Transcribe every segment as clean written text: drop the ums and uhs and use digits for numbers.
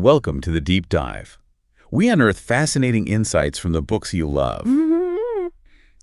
Welcome to the Deep Dive. We unearth fascinating insights from the books you love.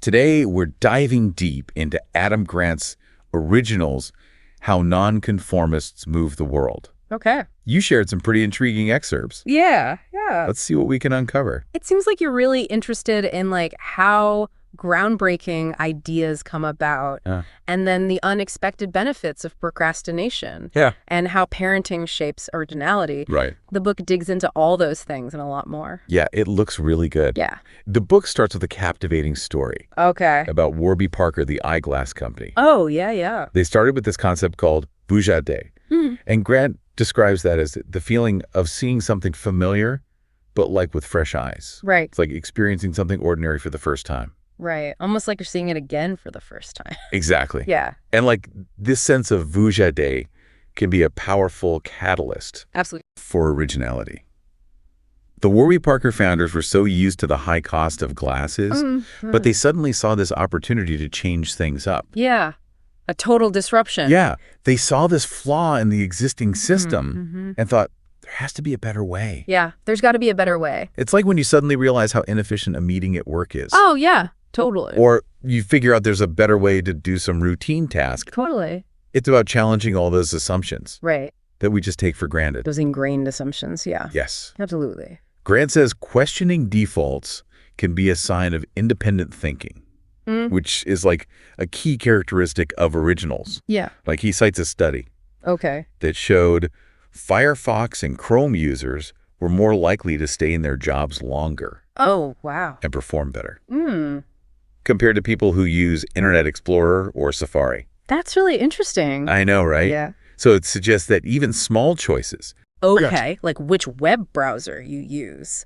Today, we're diving deep into Adam Grant's Originals, How Non-Conformists Move the World. Okay. You shared some pretty intriguing excerpts. Yeah. Let's see what we can uncover. It seems like you're really interested in how groundbreaking ideas come about and then the unexpected benefits of procrastination. Yeah. And how parenting shapes originality. Right. The book digs into all those things and a lot more. Yeah, it looks really good. Yeah. The book starts with a captivating story Okay. about Warby Parker, the eyeglass company. Oh, yeah. They started with this concept called vujade. And Grant describes that as the feeling of seeing something familiar, but with fresh eyes. Right. It's like experiencing something ordinary for the first time. Right. Almost like you're seeing it again for the first time. Exactly. Yeah. And this sense of vujade can be a powerful catalyst Absolutely. for originality. The Warby Parker founders were so used to the high cost of glasses, but they suddenly saw this opportunity to change things up. Yeah. A total disruption. Yeah. They saw this flaw in the existing system and thought, there has to be a better way. Yeah. There's got to be a better way. It's like when you suddenly realize how inefficient a meeting at work is. Oh, yeah. Totally. Or you figure out there's a better way to do some routine task. Totally. It's about challenging all those assumptions Right. that we just take for granted. Those ingrained assumptions. Yeah. Yes. Absolutely. Grant says questioning defaults can be a sign of independent thinking, which is a key characteristic of originals. Yeah. He cites a study Okay. that showed Firefox and Chrome users were more likely to stay in their jobs longer Oh, wow. and perform better compared to people who use Internet Explorer or Safari. That's really interesting. I know, right? Yeah. So it suggests that even small choices. Okay. Like which web browser you use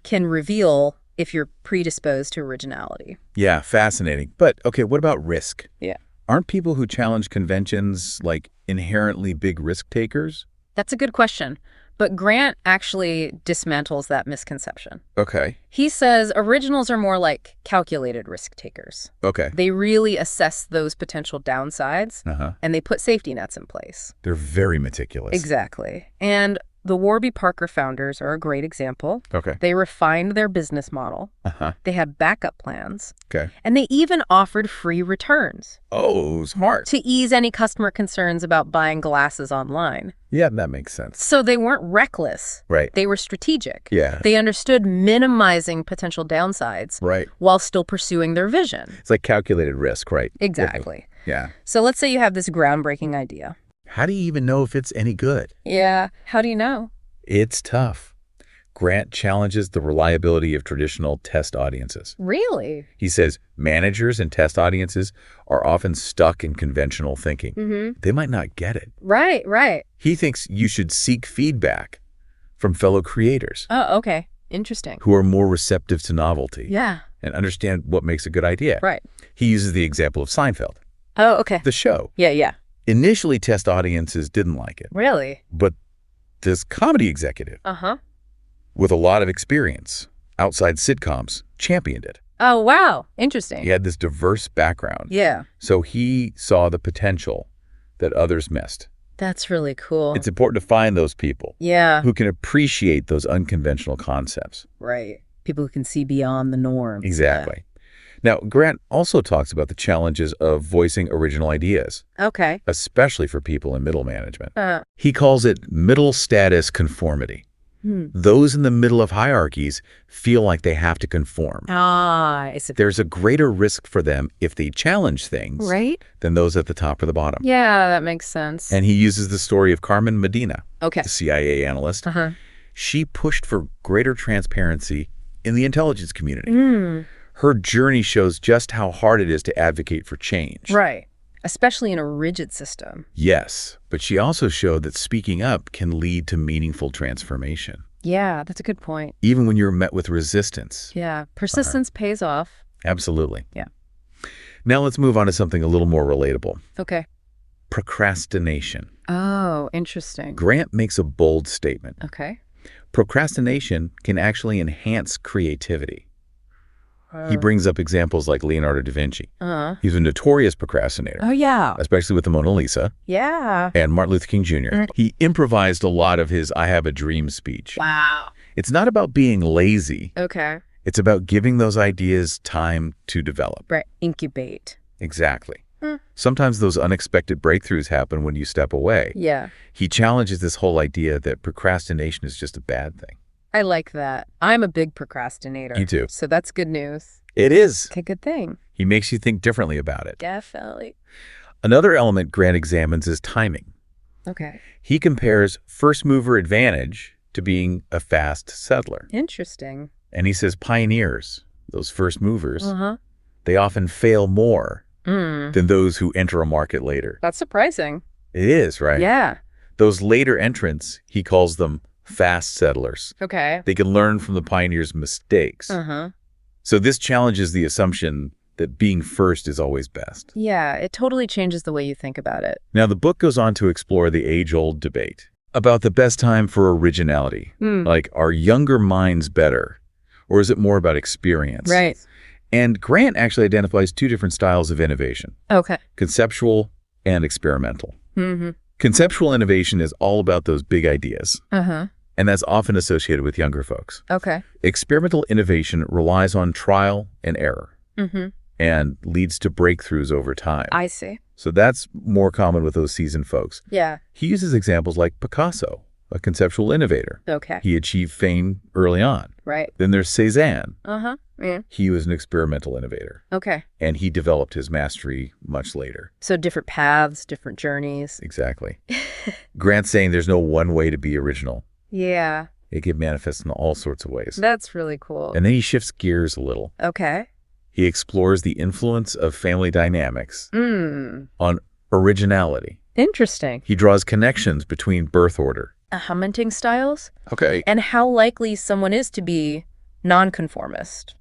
can reveal if you're predisposed to originality. Yeah, fascinating. But, okay, what about risk? Yeah. Aren't people who challenge conventions inherently big risk takers? That's a good question. But Grant actually dismantles that misconception. Okay. He says originals are more like calculated risk takers. Okay. They really assess those potential downsides and they put safety nets in place. They're very meticulous. Exactly. And the Warby Parker founders are a great example. Okay. They refined their business model. They had backup plans. Okay. And they even offered free returns Oh, smart. to ease any customer concerns about buying glasses online. Yeah, that makes sense. So they weren't reckless. Right. They were strategic. Yeah. They understood minimizing potential downsides Right. while still pursuing their vision. It's like calculated risk, right? Exactly. Yeah. So let's say you have this groundbreaking idea. How do you even know if it's any good? Yeah. How do you know? It's tough. Grant challenges the reliability of traditional test audiences. Really? He says managers and test audiences are often stuck in conventional thinking. They might not get it. Right. He thinks you should seek feedback from fellow creators Oh, okay. Interesting. who are more receptive to novelty Yeah. and understand what makes a good idea. Right. He uses the example of Seinfeld, Oh, okay. the show. Yeah. Initially, test audiences didn't like it, Really? but this comedy executive with a lot of experience outside sitcoms championed it. Oh, wow. Interesting. He had this diverse background. Yeah. So he saw the potential that others missed. That's really cool. It's important to find those people Yeah. who can appreciate those unconventional concepts. Right. People who can see beyond the norms. Exactly. Now, Grant also talks about the challenges of voicing original ideas, Okay. especially for people in middle management. He calls it middle status conformity. Those in the middle of hierarchies feel like they have to conform. There's a greater risk for them if they challenge things than those at the top or the bottom. Yeah, that makes sense. And he uses the story of Carmen Medina, Okay. the CIA analyst. She pushed for greater transparency in the intelligence community. Her journey shows just how hard it is to advocate for change. Right. Especially in a rigid system. Yes, but she also showed that speaking up can lead to meaningful transformation, Yeah, that's a good point. even when you're met with resistance. Yeah. Persistence pays off. Absolutely. Yeah. Now let's move on to something a little more relatable. Okay. Procrastination. Oh, interesting. Grant makes a bold statement. Okay. Procrastination can actually enhance creativity. He brings up examples like Leonardo da Vinci. He's a notorious procrastinator. Oh, yeah. Especially with the Mona Lisa. Yeah. And Martin Luther King Jr. He improvised a lot of his I have a dream speech. Wow. It's not about being lazy. Okay. It's about giving those ideas time to develop. Right. Incubate. Exactly. Sometimes those unexpected breakthroughs happen when you step away. Yeah. He challenges this whole idea that procrastination is just a bad thing. I like that. I'm a big procrastinator. Me too. So that's good news. It is. Okay, good thing. He makes you think differently about it. Definitely. Another element Grant examines is timing. Okay. He compares first mover advantage to being a fast settler. Interesting. And he says pioneers, those first movers, they often fail more than those who enter a market later. That's surprising. It is, right? Yeah. Those later entrants, he calls them fast settlers. Okay. They can learn from the pioneers' mistakes. So this challenges the assumption that being first is always best. Yeah, it totally changes the way you think about it. Now, the book goes on to explore the age-old debate about the best time for originality. Like, are younger minds better, or is it more about experience? Right. And Grant actually identifies two different styles of innovation. Okay. Conceptual and experimental. Conceptual innovation is all about those big ideas. And that's often associated with younger folks. Okay. Experimental innovation relies on trial and error and leads to breakthroughs over time. I see. So that's more common with those seasoned folks. Yeah. He uses examples like Picasso, a conceptual innovator. Okay. He achieved fame early on. Right. Then there's Cézanne. Yeah. He was an experimental innovator. Okay. And he developed his mastery much later. So different paths, different journeys. Exactly. Grant's saying there's no one way to be original. Yeah. It can manifest in all sorts of ways. That's really cool. And then he shifts gears a little. Okay. He explores the influence of family dynamics on originality. Interesting. He draws connections between birth order. Hunting styles? Okay. And how likely someone is to be non-conformist.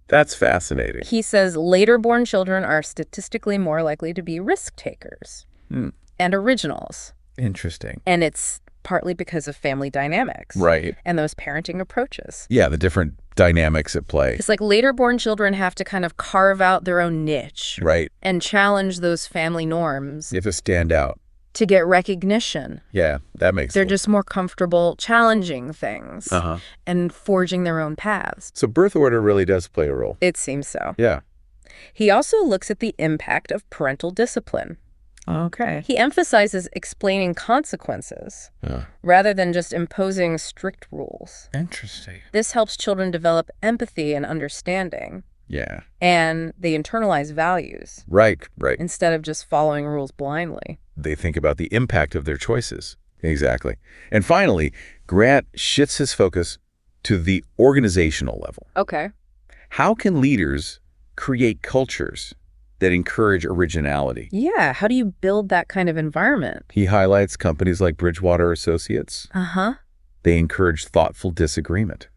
That's fascinating. He says later-born children are statistically more likely to be risk-takers and originals. Interesting. And it's partly because of family dynamics. Right. And those parenting approaches. Yeah, the different dynamics at play. It's like later-born children have to kind of carve out their own niche. Right. And challenge those family norms. You have to stand out. To get recognition. Yeah, that makes sense. They're just more comfortable challenging things and forging their own paths. So birth order really does play a role. It seems so. Yeah. He also looks at the impact of parental discipline. Okay. He emphasizes explaining consequences rather than just imposing strict rules. Interesting. This helps children develop empathy and understanding. Yeah. And they internalize values. Right. Instead of just following rules blindly. They think about the impact of their choices. Exactly. And finally, Grant shifts his focus to the organizational level. Okay. How can leaders create cultures that encourage originality? Yeah, how do you build that kind of environment? He highlights companies like Bridgewater Associates. They encourage thoughtful disagreement.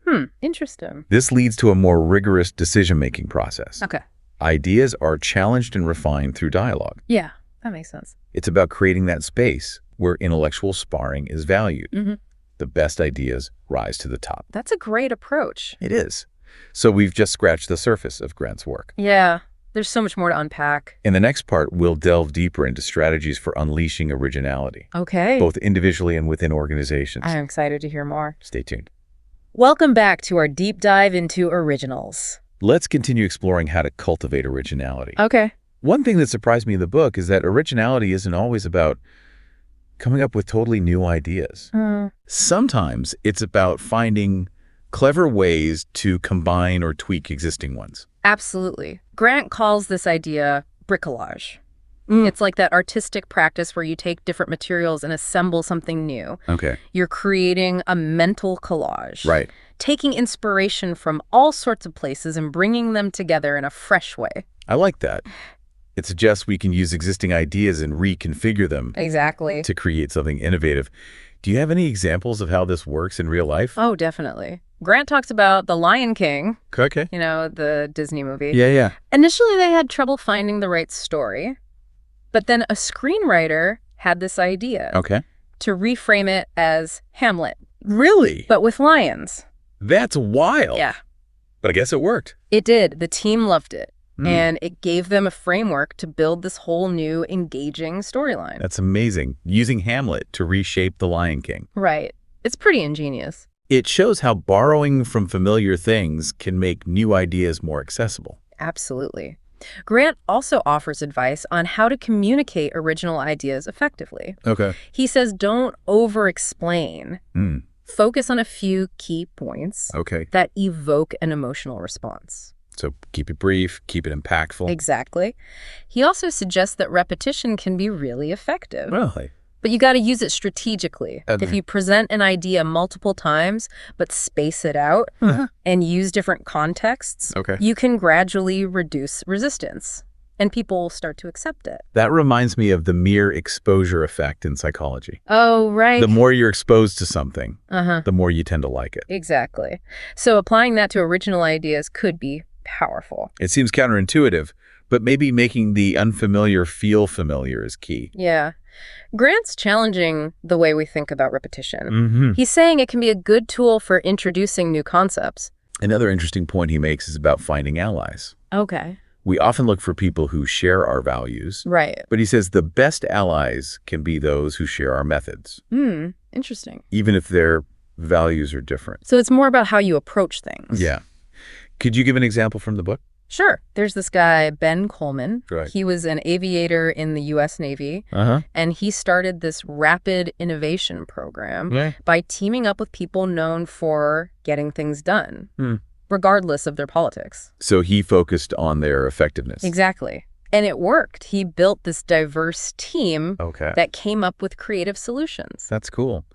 Interesting. This leads to a more rigorous decision-making process. Okay. Ideas are challenged and refined through dialogue. Yeah, that makes sense. It's about creating that space where intellectual sparring is valued. The best ideas rise to the top. That's a great approach. It is. So we've just scratched the surface of Grant's work. Yeah, there's so much more to unpack. In the next part, we'll delve deeper into strategies for unleashing originality. Okay. Both individually and within organizations. I'm excited to hear more. Stay tuned. Welcome back to our deep dive into originals. Let's continue exploring how to cultivate originality. Okay. One thing that surprised me in the book is that originality isn't always about coming up with totally new ideas. Sometimes it's about finding clever ways to combine or tweak existing ones. Absolutely. Grant calls this idea bricolage. It's like that artistic practice where you take different materials and assemble something new. Okay. You're creating a mental collage. Right. Taking inspiration from all sorts of places and bringing them together in a fresh way. I like that. It suggests we can use existing ideas and reconfigure them. Exactly. To create something innovative. Do you have any examples of how this works in real life? Oh, definitely. Grant talks about The Lion King. Okay. You know, the Disney movie. Yeah. Initially, they had trouble finding the right story. But then a screenwriter had this idea. Okay. To reframe it as Hamlet. Really? But with lions. That's wild. Yeah. But I guess it worked. It did. The team loved it. And it gave them a framework to build this whole new engaging storyline. That's amazing. Using Hamlet to reshape The Lion King. Right. It's pretty ingenious. It shows how borrowing from familiar things can make new ideas more accessible. Absolutely. Grant also offers advice on how to communicate original ideas effectively. Okay. He says don't over-explain. Focus on a few key points that evoke an emotional response. So keep it brief, keep it impactful. Exactly. He also suggests that repetition can be really effective. Really? But you got to use it strategically. If you present an idea multiple times, but space it out and use different contexts, you can gradually reduce resistance, and people will start to accept it. That reminds me of the mere exposure effect in psychology. Oh, right. The more you're exposed to something, the more you tend to like it. Exactly. So applying that to original ideas could be powerful. It seems counterintuitive, but maybe making the unfamiliar feel familiar is key. Yeah. Grant's challenging the way we think about repetition. He's saying it can be a good tool for introducing new concepts. Another interesting point he makes is about finding allies. Okay. We often look for people who share our values. Right. But he says the best allies can be those who share our methods. Interesting. Even if their values are different. So it's more about how you approach things. Yeah. Could you give an example from the book? Sure. There's this guy, Ben Coleman. Right. He was an aviator in the U.S. Navy, and he started this rapid innovation program by teaming up with people known for getting things done, regardless of their politics. So he focused on their effectiveness. Exactly. And it worked. He built this diverse team that came up with creative solutions. That's cool.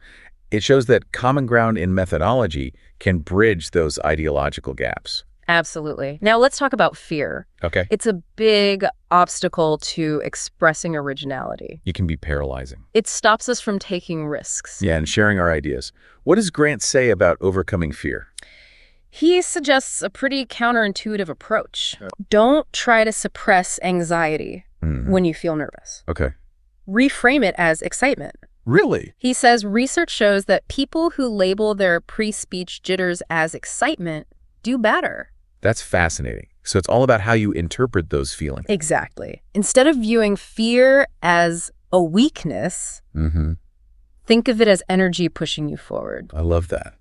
It shows that common ground in methodology can bridge those ideological gaps. Absolutely. Now let's talk about fear. Okay. It's a big obstacle to expressing originality. It can be paralyzing. It stops us from taking risks. Yeah, and sharing our ideas. What does Grant say about overcoming fear? He suggests a pretty counterintuitive approach. Don't try to suppress anxiety when you feel nervous. Okay. Reframe it as excitement. Really? He says research shows that people who label their pre-speech jitters as excitement do better. That's fascinating. So it's all about how you interpret those feelings. Exactly. Instead of viewing fear as a weakness, think of it as energy pushing you forward. I love that.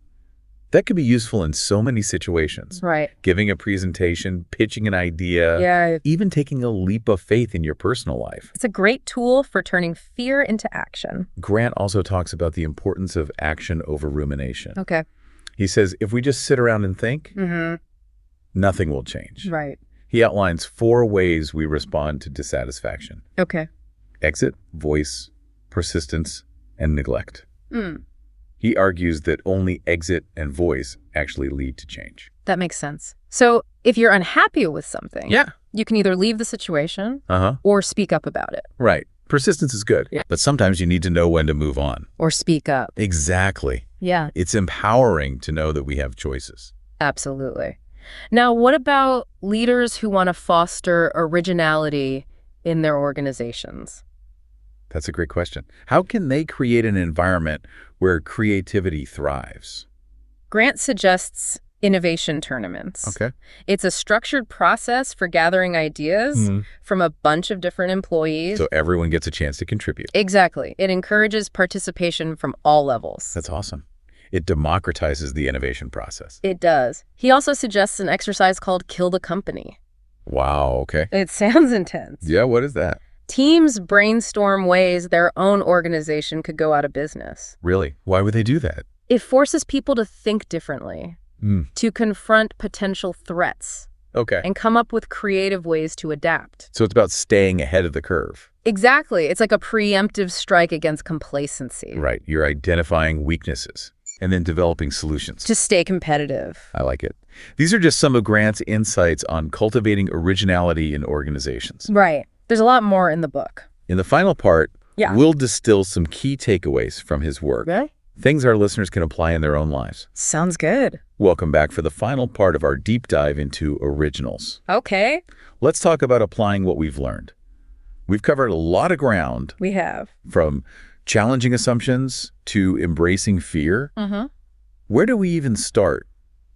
That could be useful in so many situations. Right. Giving a presentation, pitching an idea, even taking a leap of faith in your personal life. It's a great tool for turning fear into action. Grant also talks about the importance of action over rumination. Okay. He says, if we just sit around and think, nothing will change. Right. He outlines 4 ways we respond to dissatisfaction. Okay. Exit, voice, persistence, and neglect. He argues that only exit and voice actually lead to change. That makes sense. So if you're unhappy with something, you can either leave the situation or speak up about it. Right. Persistence is good, but sometimes you need to know when to move on. Or speak up. Exactly. Yeah. It's empowering to know that we have choices. Absolutely. Now, what about leaders who want to foster originality in their organizations? That's a great question. How can they create an environment where creativity thrives? Grant suggests innovation tournaments. Okay. It's a structured process for gathering ideas from a bunch of different employees. So everyone gets a chance to contribute. Exactly. It encourages participation from all levels. That's awesome. It democratizes the innovation process. It does. He also suggests an exercise called Kill the Company. Wow, okay. It sounds intense. Yeah, what is that? Teams brainstorm ways their own organization could go out of business. Really? Why would they do that? It forces people to think differently, to confront potential threats, and come up with creative ways to adapt. So it's about staying ahead of the curve. Exactly. It's like a preemptive strike against complacency. Right. You're identifying weaknesses and then developing solutions. To stay competitive. I like it. These are just some of Grant's insights on cultivating originality in organizations. Right. There's a lot more in the book. In the final part, we'll distill some key takeaways from his work. Really? Things our listeners can apply in their own lives. Sounds good. Welcome back for the final part of our deep dive into originals. Okay. Let's talk about applying what we've learned. We've covered a lot of ground. We have. From challenging assumptions to embracing fear. Where do we even start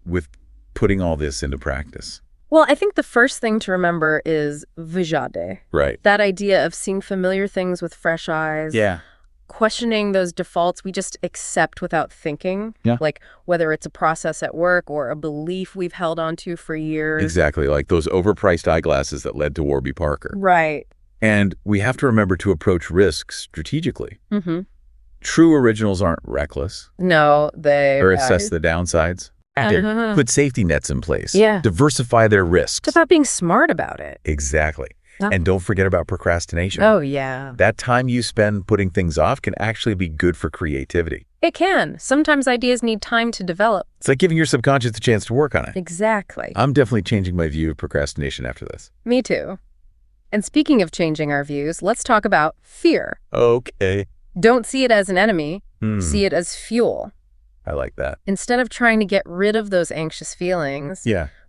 with putting all this into practice? Well, I think the first thing to remember is vujade. Right. That idea of seeing familiar things with fresh eyes. Yeah. Questioning those defaults we just accept without thinking. Yeah. Like whether it's a process at work or a belief we've held onto for years. Exactly, like those overpriced eyeglasses that led to Warby Parker. Right. And we have to remember to approach risks strategically. Mm-hmm. True originals aren't reckless. No, they... Or assess the downsides. Put safety nets in place. Yeah. Diversify their risks. It's about being smart about it. Exactly. And don't forget about procrastination. Oh, yeah. That time you spend putting things off can actually be good for creativity. It can. Sometimes ideas need time to develop. It's like giving your subconscious a chance to work on it. Exactly. I'm definitely changing my view of procrastination after this. Me too. And speaking of changing our views, let's talk about fear. Okay. Don't see it as an enemy. See it as fuel. I like that. Instead of trying to get rid of those anxious feelings,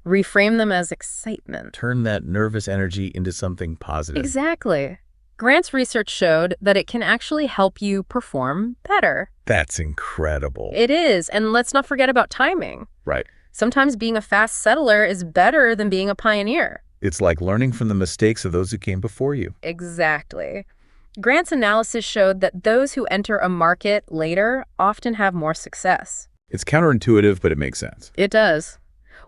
reframe them as excitement. Turn that nervous energy into something positive. Exactly. Grant's research showed that it can actually help you perform better. That's incredible. It is. And let's not forget about timing. Right. Sometimes being a fast settler is better than being a pioneer. It's like learning from the mistakes of those who came before you. Exactly. Grant's analysis showed that those who enter a market later often have more success. It's counterintuitive, but it makes sense. It does.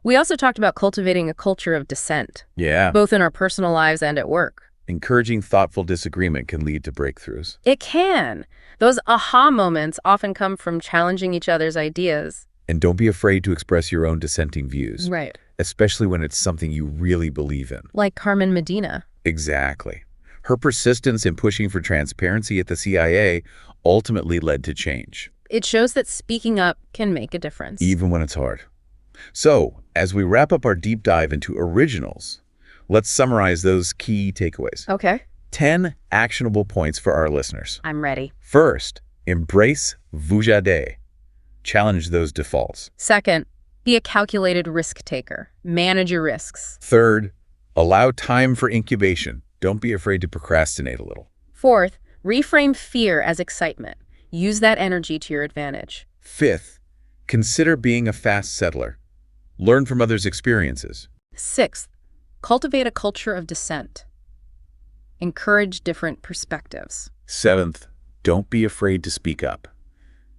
We also talked about cultivating a culture of dissent. Yeah. Both in our personal lives and at work. Encouraging thoughtful disagreement can lead to breakthroughs. It can. Those aha moments often come from challenging each other's ideas. And don't be afraid to express your own dissenting views. Right. Especially when it's something you really believe in. Like Carmen Medina. Exactly. Her persistence in pushing for transparency at the CIA ultimately led to change. It shows that speaking up can make a difference. Even when it's hard. So, as we wrap up our deep dive into originals, let's summarize those key takeaways. Okay. 10 actionable points for our listeners. I'm ready. First, embrace vujade. Challenge those defaults. Second, be a calculated risk taker. Manage your risks. Third, allow time for incubation. Don't be afraid to procrastinate a little. Fourth, reframe fear as excitement. Use that energy to your advantage. Fifth, consider being a fast settler. Learn from others' experiences. Sixth, cultivate a culture of dissent. Encourage different perspectives. Seventh, don't be afraid to speak up.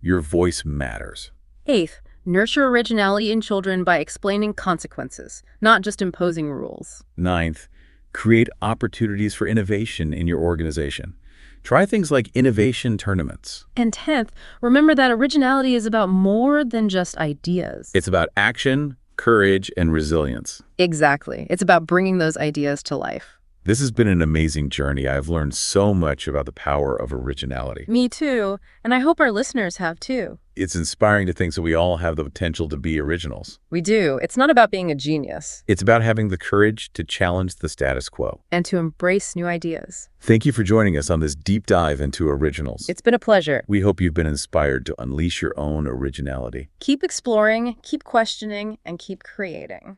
Your voice matters. Eighth, nurture originality in children by explaining consequences, not just imposing rules. Ninth, create opportunities for innovation in your organization. Try things like innovation tournaments. And 10th, remember that originality is about more than just ideas. It's about action, courage, and resilience. Exactly. It's about bringing those ideas to life. This has been an amazing journey. I've learned so much about the power of originality. Me too. And I hope our listeners have too. It's inspiring to think that we all have the potential to be originals. We do. It's not about being a genius. It's about having the courage to challenge the status quo. And to embrace new ideas. Thank you for joining us on this deep dive into originals. It's been a pleasure. We hope you've been inspired to unleash your own originality. Keep exploring, keep questioning, and keep creating.